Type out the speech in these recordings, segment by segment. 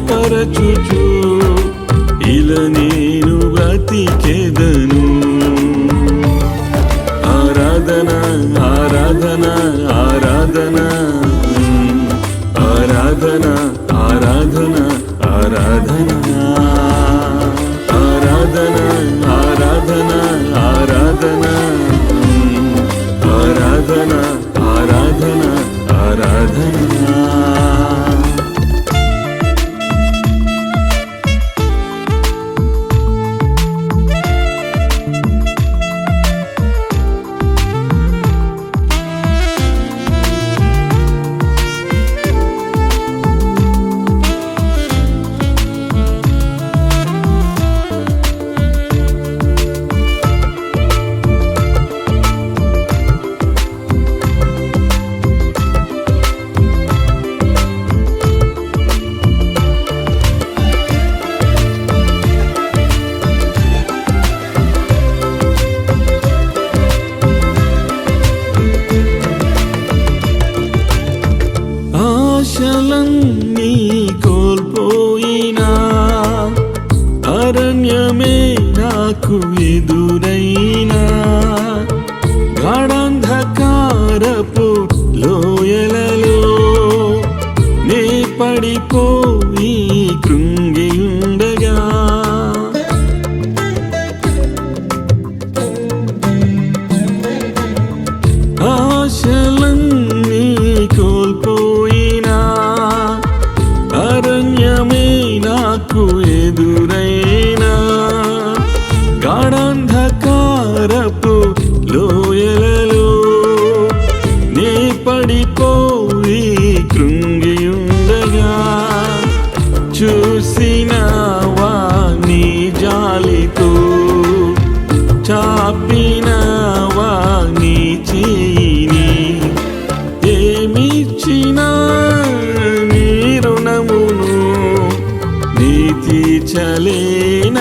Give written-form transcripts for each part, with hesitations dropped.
పరచుచు ఇలా నేను బ్రతికెదను. ఆరాధన ఆరాధన ఆరాధన ఆరాధన ఆరాధన ఆరాధన ఆరాధన ఆరాధన ఆరాధన ఆరాధన ఆరాధన ఆరాధన. ఆశలన్నీ కోల్పోయినా అరణ్యమే నాకు ఎదురైనా గాఢాంధకారపు లోయలలో నే పడిపోయి కృంగియుండగా ఆశలన్నీ కోల్పోయినా అరణ్యమే నాకు ఎదురైనా గాఢాంధకారపు లోయలలో నే పడిపోయి కృంగియుండగా చూసినవా నీ జాలితో చాపినవా నీ చేయిని ఏమిచ్చినా నీ రుణమును నీ తీర్చలేనయ్యా.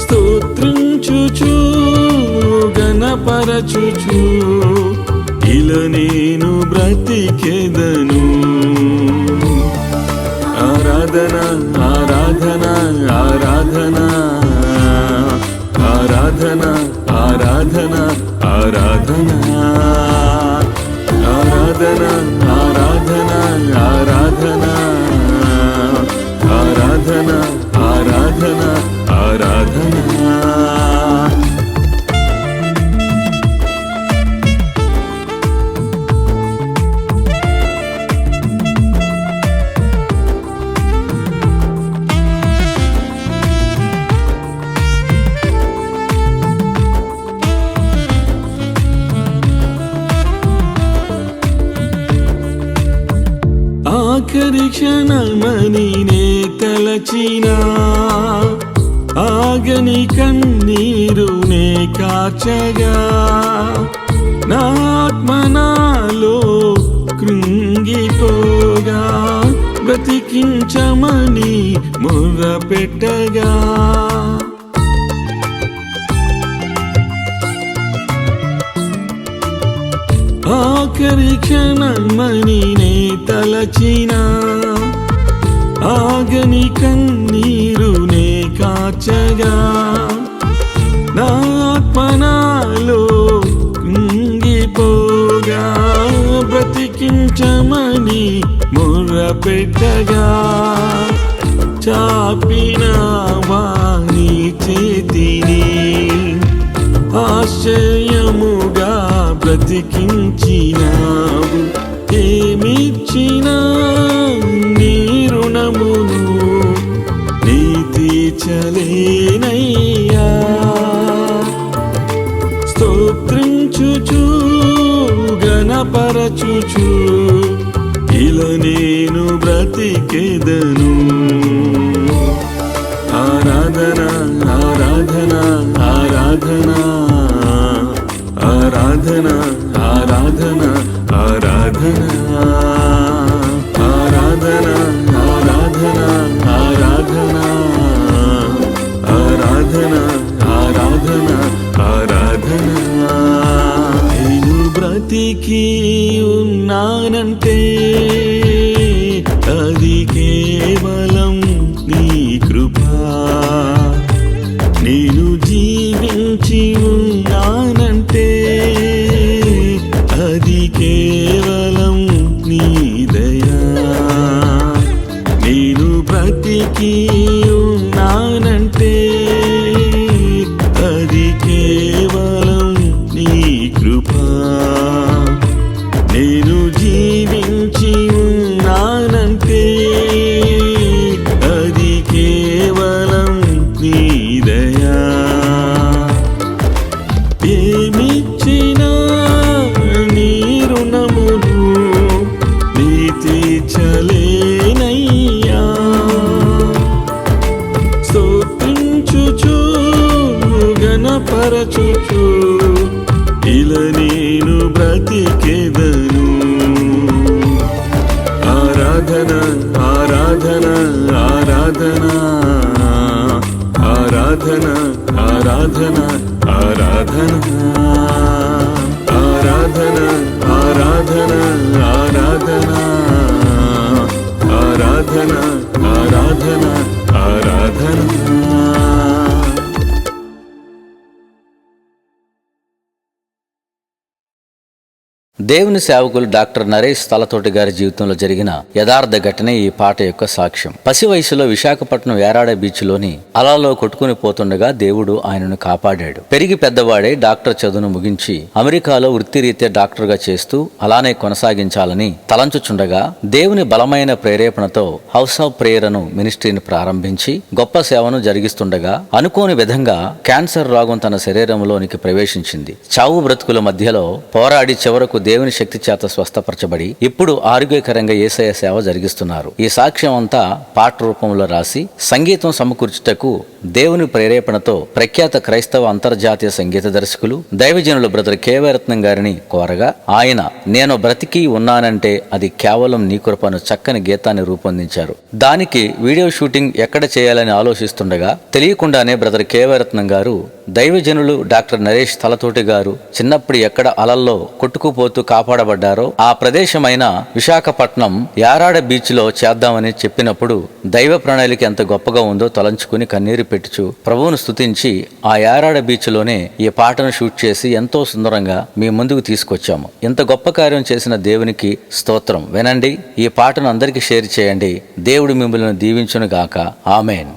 స్తోత్రించుచు గణపరచుచు ఇలా నేను బ్రతికెదను. ఆరాధన ఆరాధన ఆరాధన ఆరాధన ఆరాధన ఆరాధన ఆరాధన ఆరాధన ఆరాధన ఆరాధన ఆరాధన ఆరాధన. ఆఖరి క్షణమని నే తలచినా ఆగని కన్నీరు నే కార్చగా నా ఆత్మ నాలో కృంగిపోగా బ్రతికించమని మొర్ర పెట్టగా ఆఖరి క్షణమని నే తలచినా ఆగని కన్నీరు నే కాచగా నా ఆత్మ నాలో కృంగిపోగా బ్రతికించమని మొర్ర పెట్టగా చాపిన వాని చేతిని ఆశ్చర్యముగా బ్రతికించినావు ఏమిచ్చినా నీ రుణమును నీ తీర్చలేనయ్యా స్తోత్రించుచు గణపరచుచు ఇలా నేను బ్రతికెదను ఆరాధన ఆరాధన ఆరాధన ఆరాధన ఆరాధన ఆరాధన ఆరాధన ఆరాధన ఆరాధన ఆరాధన ఆరాధన ఆరాధన నేను బ్రతికి ఉన్నానంటే అది కేవలం నీ కృపా నేను జీవించి ఉన్నానంటే అది కేవలం నీ దయా నేను బ్రతికి ఉన్నానంటే అది కేవలం నీ కృపా నేను జీవించి ఉన్నానంటే అది కేవలం నీ దయా ఏమిచ్చినా నీ రుణమును నీ తీర్చలేనయ్యా స్తోత్రించుచు గణపరచుచు ఇలా నేను బ్రతికెదను ఆరాధన ఆరాధన ఆరాధన ఆరాధన ఆరాధన ఆరాధన ఆరాధన ఆరాధన ఆరాధన ఆరాధన ఆరాధన ఆరాధన దేవుని సేవకులు డాక్టర్ నరేష్ తలతోటి గారి జీవితంలో జరిగిన యథార్థ ఘటనే ఈ పాట యొక్క సాక్ష్యం. పసి వయసులో విశాఖపట్నం యారాడ బీచ్ లోని అలలో కొట్టుకుని పోతుండగా దేవుడు ఆయనను కాపాడాడు. పెరిగి పెద్దవాడే డాక్టర్ చదువును ముగించి అమెరికాలో వృత్తిరీత్యా డాక్టర్ గా చేస్తూ అలానే కొనసాగించాలని తలంచుచుండగా దేవుని బలమైన ప్రేరేపణతో హౌస్ ఆఫ్ ప్రేయర్ అను మినిస్ట్రీని ప్రారంభించి గొప్ప సేవను జరిగిస్తుండగా అనుకోని విధంగా క్యాన్సర్ రోగం తన శరీరంలోనికి ప్రవేశించింది. చావు బ్రతుకుల మధ్యలో పోరాడి చివరకు దేవుని శక్తి చేత స్వస్థపరచబడి ఇప్పుడు ఆరోగ్యకరంగా యేసయ్య సేవ జరిగిస్తున్నారు. ఈ సాక్ష్యం అంతా పాట రూపంలో రాసి సంగీతం సమకూర్చుటకు దేవుని ప్రేరేపణతో ప్రఖ్యాత క్రైస్తవ అంతర్జాతీయ సంగీత దర్శకులు దైవజనులు బ్రదర్ కేవరత్నం గారిని కోరగా ఆయన నేను బ్రతికి ఉన్నానంటే అది కేవలం నీ కృపను చక్కని గీతాన్ని రూపొందించారు. దానికి వీడియో షూటింగ్ ఎక్కడ చేయాలని ఆలోచిస్తుండగా తెలియకుండానే బ్రదర్ కేవరత్నం గారు దైవజనులు డాక్టర్ నరేష్ తలతోటి గారు చిన్నప్పుడు ఎక్కడ అలల్లో కొట్టుకుపోతూ కాపాడబడ్డారో ఆ ప్రదేశమైన విశాఖపట్నం యారాడ బీచ్ లో చేద్దామని చెప్పినప్పుడు దైవ ప్రణాళిక ఎంత గొప్పగా ఉందో తలంచుకుని కన్నీరు పెట్టుచు ప్రభువును స్తుతించి ఆ యారాడ బీచ్ లోనే ఈ పాటను షూట్ చేసి ఎంతో సుందరంగా మీ ముందుకు తీసుకొచ్చాము. ఇంత గొప్ప కార్యం చేసిన దేవునికి స్తోత్రం. వినండి, ఈ పాటను అందరికీ షేర్ చేయండి. దేవుడు మిమ్మల్ని దీవించును గాక. ఆమేన్.